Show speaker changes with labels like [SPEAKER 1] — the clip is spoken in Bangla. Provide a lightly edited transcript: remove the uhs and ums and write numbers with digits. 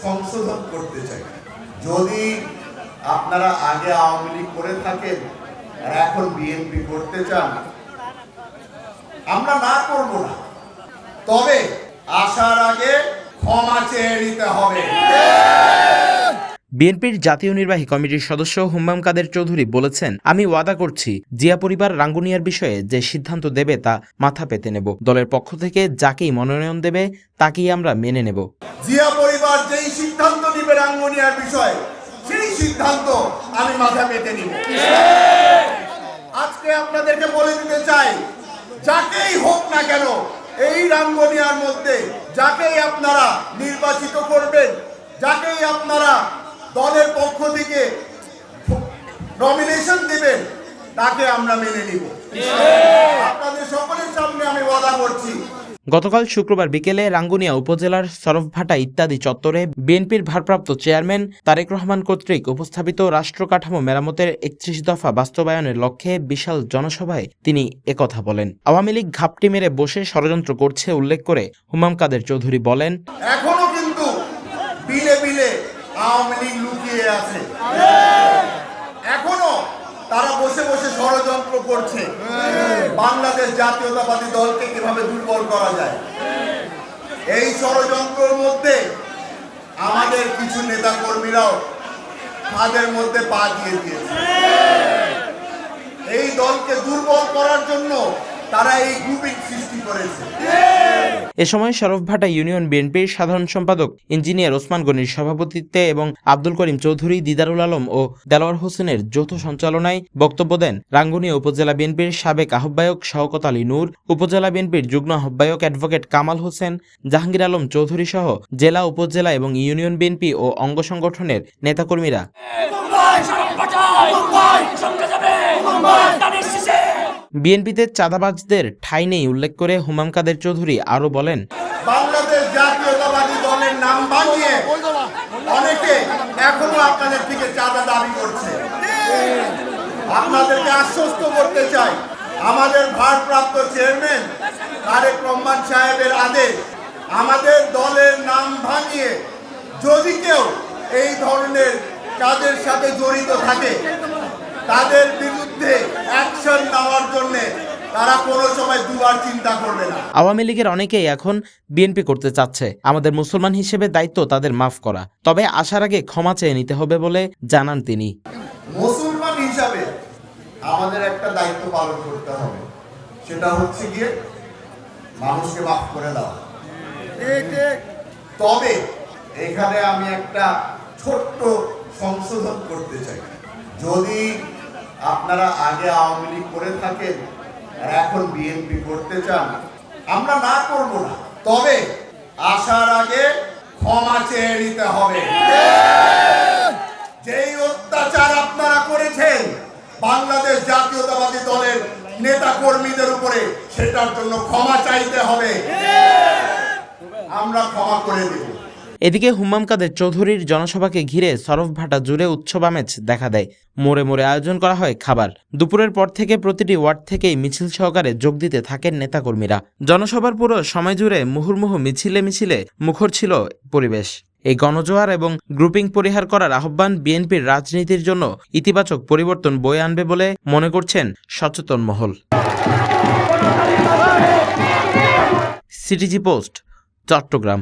[SPEAKER 1] সংশোধন করতে চাই। যদি আপনারা আগে আওয়ামী লীগ করে থাকেন আর এখন বিএনপি করতে চান, আমরা না করব না, তবে আসার আগে ক্ষমা চেয়ে নিতে হবে।
[SPEAKER 2] বিএনপির জাতীয় নির্বাহী কমিটির সদস্য হুম্মাম কাদের চৌধুরী বলেছেন, আমি ওয়াদা করছি জিয়া পরিবার রাঙ্গুনিয়ার বিষয়ে যে সিদ্ধান্ত দেবে তা মাথা পেতে নেব। দলের পক্ষ থেকে যাকেই মনোনয়ন দেবে তাকেই আমরা মেনে নেব।
[SPEAKER 1] জিয়া পরিবার যেই সিদ্ধান্ত নিবে রাঙ্গুনিয়ার বিষয়ে, সেই সিদ্ধান্ত আমি মাথা পেতে নিব। আজকে আপনাদেরকে বলে দিতে চাই, যাকেই হোক না কেন এই রাঙ্গুনিয়ার মধ্যে যাকেই আপনারা নির্বাচিত করবেন, যাকেই আপনারা দলের পক্ষ থেকে নমিনেশন দিবেন, তাকে আমরা মেনে নিব। আপনাদের সকলের সামনে আমি ওয়াদা করছি।
[SPEAKER 2] গতকাল শুক্রবার বিকেলে রাঙ্গুনিয়া উপজেলার সরফভাটা ইত্যাদি চত্বরে বিএনপির ভারপ্রাপ্ত চেয়ারম্যান তারেক রহমান কর্তৃক উপস্থাপিত রাষ্ট্র কাঠামো মেরামতের ৩১ দফা বাস্তবায়নের লক্ষ্যে বিশাল জনসভায় তিনি একথা বলেন। আওয়ামী লীগ ঘাপটি মেরে বসে ষড়যন্ত্র করছে উল্লেখ করে হুম্মাম কাদের চৌধুরী বলেন,
[SPEAKER 1] এখনো কিন্তু বিলে বিলে আওয়ামী লীগ লুকিয়ে আছে। এখনো তারা বসে বসে ষড়যন্ত্র করছে বাংলাদেশ জাতীয়তাবাদী দলকে কিভাবে দুর্বল করা যায়। এই ষড়যন্ত্রের মধ্যে আমাদের কিছু নেতা কর্মীরাও তাদের মধ্যে পা দিয়ে দিয়েছে। এই দলকে দুর্বল করার জন্য তারা এই গ্রুপিং সৃষ্টি করেছে।
[SPEAKER 2] এ সময় সরফভাটা ইউনিয়ন বিএনপির সাধারণ সম্পাদক ইঞ্জিনিয়ার ওসমান গনির সভাপতিত্বে এবং আব্দুল করিম চৌধুরী, দিদারুল আলম ও দেলোয়ার হোসেনের যৌথ সঞ্চালনায় বক্তব্য দেন রাঙ্গুনিয়া উপজেলা বিএনপির সাবেক আহ্বায়ক শওকত আলী নূর, উপজেলা বিএনপির যুগ্ম আহ্বায়ক অ্যাডভোকেট কামাল হোসেন, জাহাঙ্গীর আলম চৌধুরী সহ জেলা, উপজেলা এবং ইউনিয়ন বিএনপি ও অঙ্গ সংগঠনের নেতাকর্মীরা। বিএনপিতে চাঁদাবাজদের ঠাঁই নেই উল্লেখ করে হুম্মাম কাদের চৌধুরী আরো বলেন,
[SPEAKER 1] বাংলাদেশ জাতীয়তাবাদী দলের নাম বানিয়ে অনেকে এখনো আপনাদের থেকে চাঁদা দাবি করছে। আপনাদেরকে আশ্বস্ত করতে চাই, আমাদের ভারপ্রাপ্ত চেয়ারম্যান তারেক রহমান সাহেবের আদেশ, আমাদের দলের নাম ভাঙিয়ে যদি কেউ এই ধরনের কাজের সাথে জড়িত থাকে তাদের বিরুদ্ধে অ্যাকশন নেওয়ার জন্য তারা কোনো সময় দুবার চিন্তা করবে না।
[SPEAKER 2] আওয়ামী লীগের অনেকেই এখন বিএনপি করতে চাচ্ছে। আমাদের মুসলমান হিসেবে দায়িত্ব তাদের মাফ করা, তবে আসার আগে ক্ষমা চেয়ে নিতে হবে বলে জানান তিনি।
[SPEAKER 1] মুসলমান হিসাবে আমাদের একটা দায়িত্ব পালন করতে হবে, সেটা হচ্ছে গিয়ে মানুষকে মাফ করে দেওয়া। তবে এখানে আমি একটা ছোট্ট সংশোধন করতে চাই। যদি আপনারা আগে আওয়ামী লীগ করে থাকেন আর এখন বিএনপি করতে চান, আমরা না করব না, তবে আসার আগে ক্ষমা চেয়ে নিতে হবে। যেই অত্যাচার আপনারা করেছেন বাংলাদেশ জাতীয়তাবাদী দলের নেতা কর্মীদের উপরে, সেটার জন্য ক্ষমা চাইতে হবে। আমরা ক্ষমা করে দেব।
[SPEAKER 2] এদিকে হুম্মাম কাদের চৌধুরীর জনসভাকে ঘিরে সরফভাটা জুড়ে উৎসব আমেজ দেখা দেয়। মোড়ে মোড়ে আয়োজন করা হয় খাবার। দুপুরের পর থেকে প্রতিটি ওয়ার্ড থেকেই মিছিল সহকারে যোগ দিতে থাকেন নেতাকর্মীরা। জনসভার পুরো সময় জুড়ে মুহুর্মুহু মিছিলে মিছিলে মুখর ছিল পরিবেশ। এই গণজোয়ার এবং গ্রুপিং পরিহার করার আহ্বান বিএনপির রাজনীতির জন্য ইতিবাচক পরিবর্তন বয়ে আনবে বলে মনে করছেন সচেতন মহল। CTG post, Chittagong.